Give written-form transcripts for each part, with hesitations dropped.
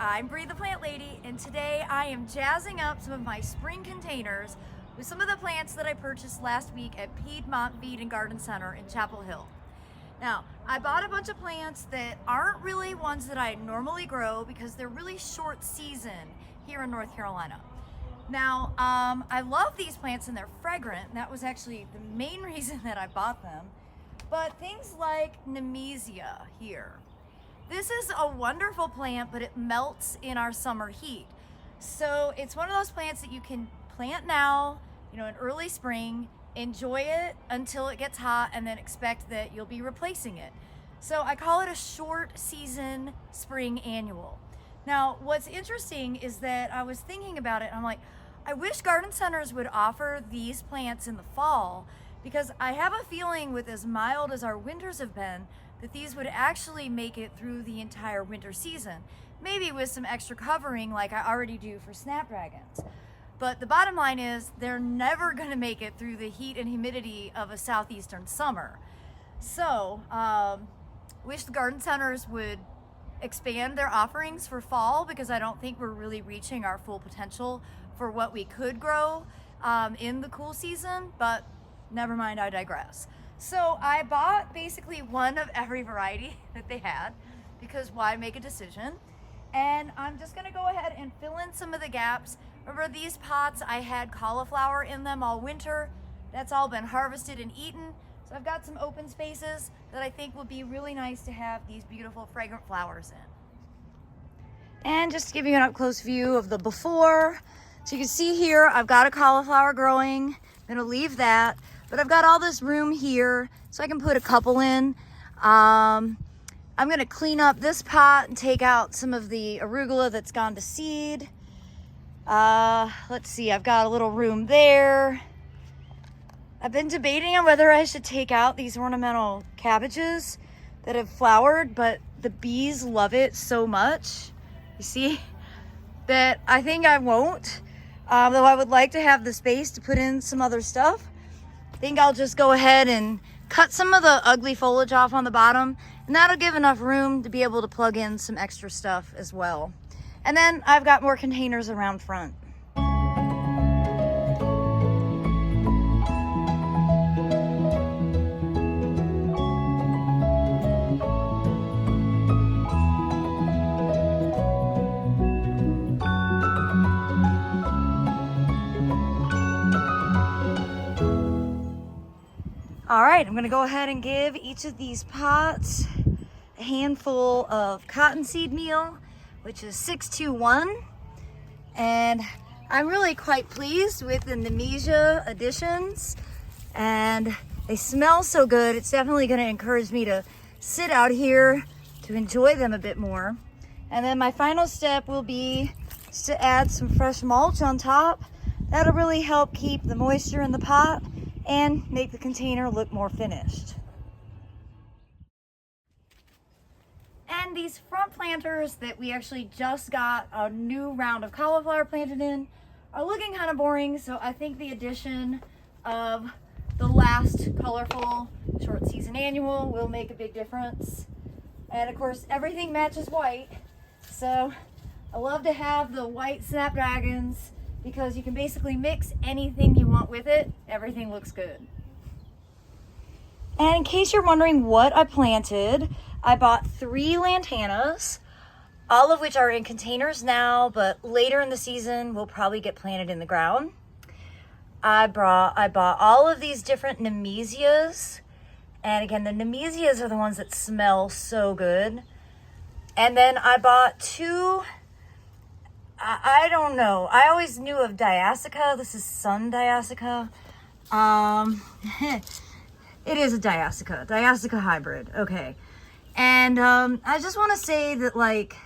I'm Bree the Plant Lady, and today I am jazzing up some of my spring containers with some of the plants that I purchased last week at Piedmont Feed and Garden Center in Chapel Hill. Now, I bought a bunch of plants that aren't really ones that I normally grow because they're really short season here in North Carolina. Now, I love these plants and they're fragrant, and that was actually the main reason that I bought them. But things like Nemesia here. This is a wonderful plant, but it melts in our summer heat. So it's one of those plants that you can plant now, in early spring, enjoy it until it gets hot, and then expect that you'll be replacing it. So I call it a short season spring annual. Now, what's interesting is that I was thinking about it, and I'm like, I wish garden centers would offer these plants in the fall, because I have a feeling with as mild as our winters have been, that these would actually make it through the entire winter season. Maybe with some extra covering like I already do for snapdragons. But the bottom line is they're never gonna make it through the heat and humidity of a southeastern summer. So, wish the garden centers would expand their offerings for fall, because I don't think we're really reaching our full potential for what we could grow in the cool season, but never mind, I digress. So I bought basically one of every variety that they had, because why make a decision? And I'm just gonna go ahead and fill in some of the gaps. Remember, these pots, I had cauliflower in them all winter. That's all been harvested and eaten. So I've got some open spaces that I think will be really nice to have these beautiful fragrant flowers in. And just to give you an up close view of the before. So you can see here, I've got a cauliflower growing. I'm gonna leave that. But I've got all this room here, so I can put a couple in. I'm gonna clean up this pot and take out some of the arugula that's gone to seed. Let's see, I've got a little room there. I've been debating on whether I should take out these ornamental cabbages that have flowered, but the bees love it so much, you see, that I think I won't. Though I would like to have the space to put in some other stuff. I think I'll just go ahead and cut some of the ugly foliage off on the bottom, and that'll give enough room to be able to plug in some extra stuff as well. And then I've got more containers around front. All right, I'm gonna go ahead and give each of these pots a handful of cottonseed meal, which is 621. And I'm really quite pleased with the Nemesia additions, and they smell so good. It's definitely gonna encourage me to sit out here to enjoy them a bit more. And then my final step will be just to add some fresh mulch on top. That'll really help keep the moisture in the pot and make the container look more finished. And these front planters that we actually just got a new round of cauliflower planted in are looking kind of boring, so I think the addition of the last colorful short season annual will make a big difference. And of course, everything matches white, so I love to have the white snapdragons, because you can basically mix anything you want with it. Everything looks good. And in case you're wondering what I planted, I bought 3 lantanas, all of which are in containers now, but later in the season will probably get planted in the ground. I bought all of these different Nemesias. And again, the Nemesias are the ones that smell so good. And then I bought 2, I don't know. I always knew of Diasica. This is Sun Diasica. It is a Diasica hybrid. Okay. And I just want to say that, like,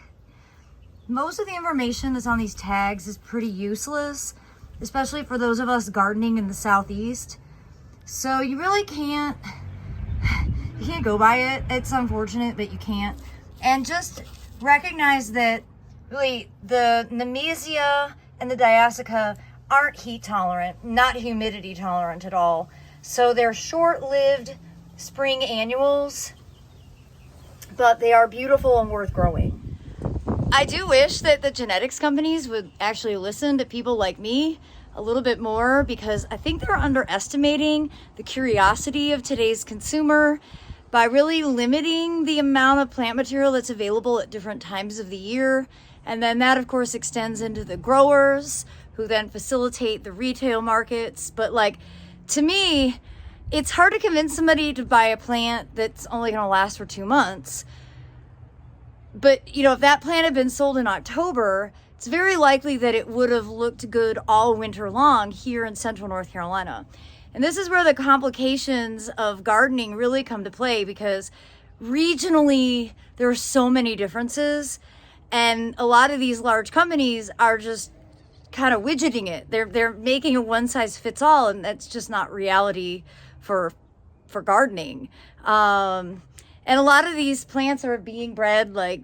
most of the information that's on these tags is pretty useless, especially for those of us gardening in the Southeast. So you really can't go by it. It's unfortunate, but you can't. And just recognize that really, the Nemesia and the Diasica aren't heat tolerant, not humidity tolerant at all. So they're short-lived spring annuals, but they are beautiful and worth growing. I do wish that the genetics companies would actually listen to people like me a little bit more, because I think they're underestimating the curiosity of today's consumer by really limiting the amount of plant material that's available at different times of the year. And then that, of course, extends into the growers, who then facilitate the retail markets. But like, to me, it's hard to convince somebody to buy a plant that's only going to last for 2 months. But, you know, if that plant had been sold in October, it's very likely that it would have looked good all winter long here in central North Carolina. And this is where the complications of gardening really come to play, because regionally there are so many differences, and a lot of these large companies are just kind of widgeting it. They're making a one size fits all, and that's just not reality for gardening. And a lot of these plants are being bred, like,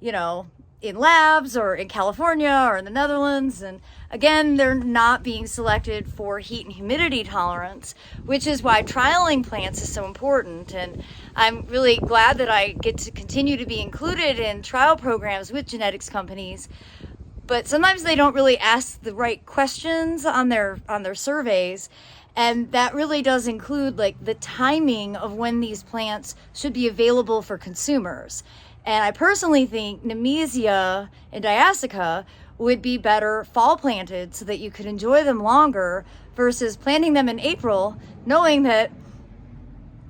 you know, in labs or in California or in the Netherlands. And again, they're not being selected for heat and humidity tolerance, which is why trialing plants is so important. And I'm really glad that I get to continue to be included in trial programs with genetics companies. But sometimes they don't really ask the right questions on their surveys. And that really does include like the timing of when these plants should be available for consumers. And I personally think Nemesia and Diasica would be better fall planted so that you could enjoy them longer, versus planting them in April, knowing that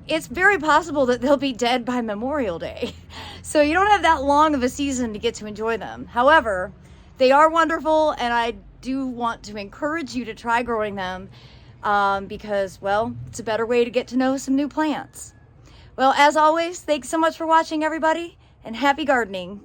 it's very possible that they'll be dead by Memorial Day. So you don't have that long of a season to get to enjoy them. However, they are wonderful, and I do want to encourage you to try growing them, because, well, it's a better way to get to know some new plants. Well, as always, thanks so much for watching, everybody, and happy gardening.